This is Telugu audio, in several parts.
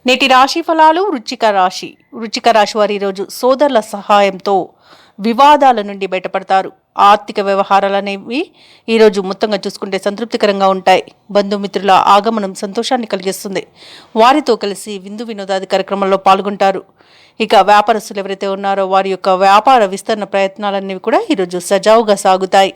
నేటి రాశి ఫలాలు. వృశ్చిక రాశి వారు ఈరోజు సోదరుల సహాయంతో వివాదాల నుండి బయటపడతారు. ఆర్థిక వ్యవహారాలు అనేవి ఈరోజు మొత్తంగా చూసుకుంటే సంతృప్తికరంగా ఉంటాయి. బంధుమిత్రుల ఆగమనం సంతోషాన్ని కలిగిస్తుంది. వారితో కలిసి విందు వినోదాది కార్యక్రమాల్లో పాల్గొంటారు. ఇక వ్యాపారస్తులు ఎవరైతే ఉన్నారో వారి యొక్క వ్యాపార విస్తరణ ప్రయత్నాలనేవి కూడా ఈరోజు సజావుగా సాగుతాయి.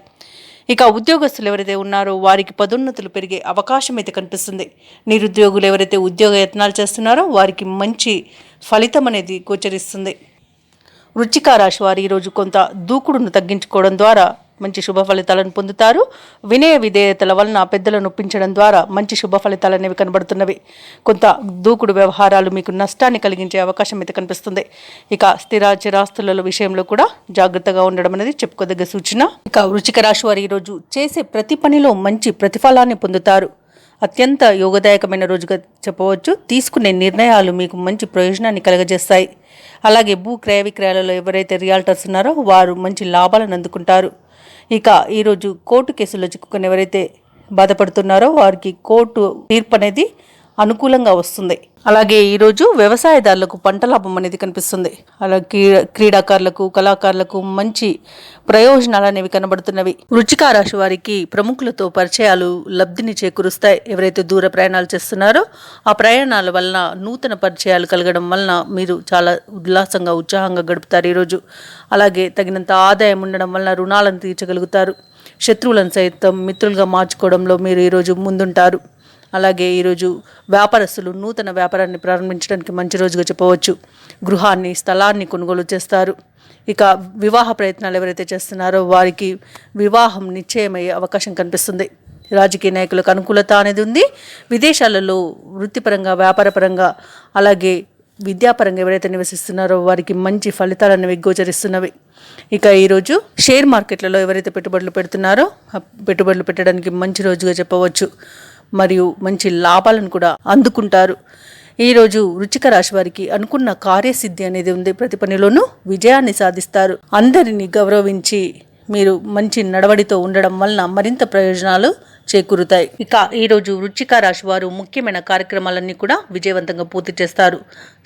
ఇక ఉద్యోగస్తులు ఎవరైతే ఉన్నారో వారికి పదోన్నతులు పెరిగే అవకాశం అయితే కనిపిస్తుంది. నిరుద్యోగులు ఎవరైతే ఉద్యోగ యత్నాలు చేస్తున్నారో వారికి మంచి ఫలితం అనేది గోచరిస్తుంది. వృశ్చిక రాశి వారు ఈరోజు కొంత దూకుడును తగ్గించుకోవడం ద్వారా మంచి శుభ ఫలితాలను పొందుతారు. వినయ విధేయతల వలన పెద్దలను ఒప్పించడం ద్వారా మంచి శుభ ఫలితాలు అనేవి కనబడుతున్నవి. కొంత దూకుడు వ్యవహారాలు మీకు నష్టాన్ని కలిగించే అవకాశం అయితే కనిపిస్తుంది. ఇక స్థిరాచిరాస్తుల విషయంలో కూడా జాగ్రత్తగా ఉండడం అనేది చెప్పుకోదగ్గ సూచన. ఇక వృశ్చిక రాశి వారు ఈరోజు చేసే ప్రతి పనిలో మంచి ప్రతిఫలాన్ని పొందుతారు. అత్యంత యోగదాయకమైన రోజుగా చెప్పవచ్చు. తీసుకునే నిర్ణయాలు మీకు మంచి ప్రయోజనాన్ని కలగజేస్తాయి. అలాగే భూ క్రయ విక్రయాలలో ఎవరైతే రియాల్టర్స్ ఉన్నారో వారు మంచి లాభాలను అందుకుంటారు. ఇక ఈరోజు కోర్టు కేసుల్లో చిక్కుకుని ఎవరైతే బాధపడుతున్నారో వారికి కోర్టు తీర్పు అనేది అనుకూలంగా వస్తుంది. అలాగే ఈరోజు వ్యవసాయదారులకు పంట లాభం అనేది కనిపిస్తుంది. అలాగే క్రీడాకారులకు, కళాకారులకు మంచి ప్రయోజనాలు అనేవి కనబడుతున్నవి. వృశ్చిక రాశి వారికి ప్రముఖులతో పరిచయాలు లబ్ధిని చేకూరుస్తాయి. ఎవరైతే దూర ప్రయాణాలు చేస్తున్నారో ఆ ప్రయాణాల వలన నూతన పరిచయాలు కలగడం వలన మీరు చాలా ఉల్లాసంగా, ఉత్సాహంగా గడుపుతారు ఈరోజు. అలాగే తగినంత ఆదాయం ఉండడం వలన రుణాలను తీర్చగలుగుతారు. శత్రువులను సైతం మిత్రులుగా మార్చుకోవడంలో మీరు ఈరోజు ముందుంటారు. అలాగే ఈరోజు వ్యాపారస్తులు నూతన వ్యాపారాన్ని ప్రారంభించడానికి మంచి రోజుగా చెప్పవచ్చు. గృహాన్ని, స్థలాన్ని కొనుగోలు చేస్తారు. ఇక వివాహ ప్రయత్నాలు ఎవరైతే చేస్తున్నారో వారికి వివాహం నిశ్చయమయ్యే అవకాశం కనిపిస్తుంది. రాజకీయ నాయకులకు అనుకూలత అనేది ఉంది. విదేశాలలో వృత్తిపరంగా, వ్యాపారపరంగా, అలాగే విద్యాపరంగా ఎవరైతే నివసిస్తున్నారో వారికి మంచి ఫలితాలు అనేవి గోచరిస్తున్నవి. ఇక ఈరోజు షేర్ మార్కెట్లలో ఎవరైతే పెట్టుబడులు పెడుతున్నారో పెట్టుబడులు పెట్టడానికి మంచి రోజుగా చెప్పవచ్చు. మరియు మంచి లాభాలను కూడా అందుకుంటారు. ఈరోజు వృశ్చిక రాశి వారికి అనుకున్న కార్యసిద్ధి అనేది ఉంది. ప్రతి పనిలోనూ విజయాన్ని సాధిస్తారు. అందరినీ గౌరవించి మీరు మంచి నడవడితో ఉండడం వలన మరింత ప్రయోజనాలు చేకూరుతాయి. ఇక ఈరోజు వృశ్చిక రాశి వారు ముఖ్యమైన కార్యక్రమాలన్నీ కూడా విజయవంతంగా పూర్తి చేస్తారు.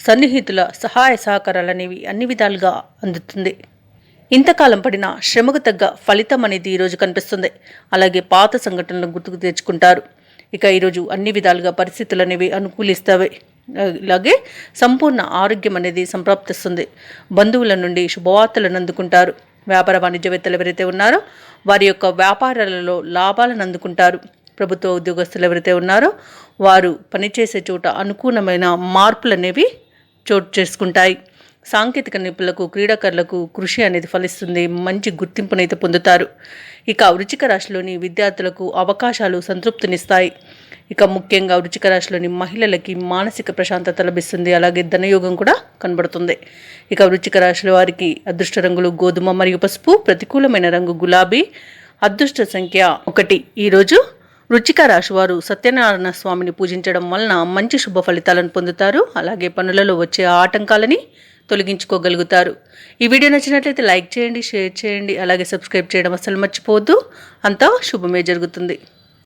సన్నిహితుల సహాయ సహకారాలు అనేవి అన్ని విధాలుగా అందుతుంది. ఇంతకాలం పడిన శ్రమకు తగ్గ ఫలితం అనేది ఈరోజు కనిపిస్తుంది. అలాగే పాత సంఘటనలను గుర్తుకు తెచ్చుకుంటారు. ఇక ఈరోజు అన్ని విధాలుగా పరిస్థితులు అనేవి అనుకూలిస్తాయి. అలాగే సంపూర్ణ ఆరోగ్యం అనేది సంప్రాప్తిస్తుంది. బంధువుల నుండి శుభవార్తలను అందుకుంటారు. వ్యాపార వాణిజ్యవేత్తలు ఎవరైతే ఉన్నారో వారి యొక్క వ్యాపారాలలో లాభాలను అందుకుంటారు. ప్రభుత్వ ఉద్యోగస్తులు ఎవరైతే ఉన్నారో వారు పనిచేసే చోట అనుకూలమైన మార్పులు అనేవి చోటు చేసుకుంటాయి. సాంకేతిక నిపుణులకు, క్రీడాకారులకు కృషి అనేది ఫలిస్తుంది. మంచి గుర్తింపునైతే పొందుతారు. ఇక వృశ్చిక రాశిలోని విద్యార్థులకు అవకాశాలు సంతృప్తినిస్తాయి. ఇక ముఖ్యంగా వృశ్చిక రాశిలోని మహిళలకి మానసిక ప్రశాంతత లభిస్తుంది. అలాగే ధనయోగం కూడా కనబడుతుంది. ఇక వృశ్చిక రాశిలో వారికి అదృష్ట రంగులు గోధుమ మరియు పసుపు, ప్రతికూలమైన రంగు గులాబీ, అదృష్ట సంఖ్య 1. ఈరోజు వృశ్చిక రాశి వారు సత్యనారాయణ స్వామిని పూజించడం వలన మంచి శుభ ఫలితాలను పొందుతారు. అలాగే పనులలో వచ్చే ఆటంకాలని తొలగించుకోగలుగుతారు. ఈ వీడియో నచ్చినట్లయితే లైక్ చేయండి, షేర్ చేయండి, అలాగే సబ్స్క్రైబ్ చేయడం అసలు మర్చిపోవద్దు. అంతా శుభమే జరుగుతుంది.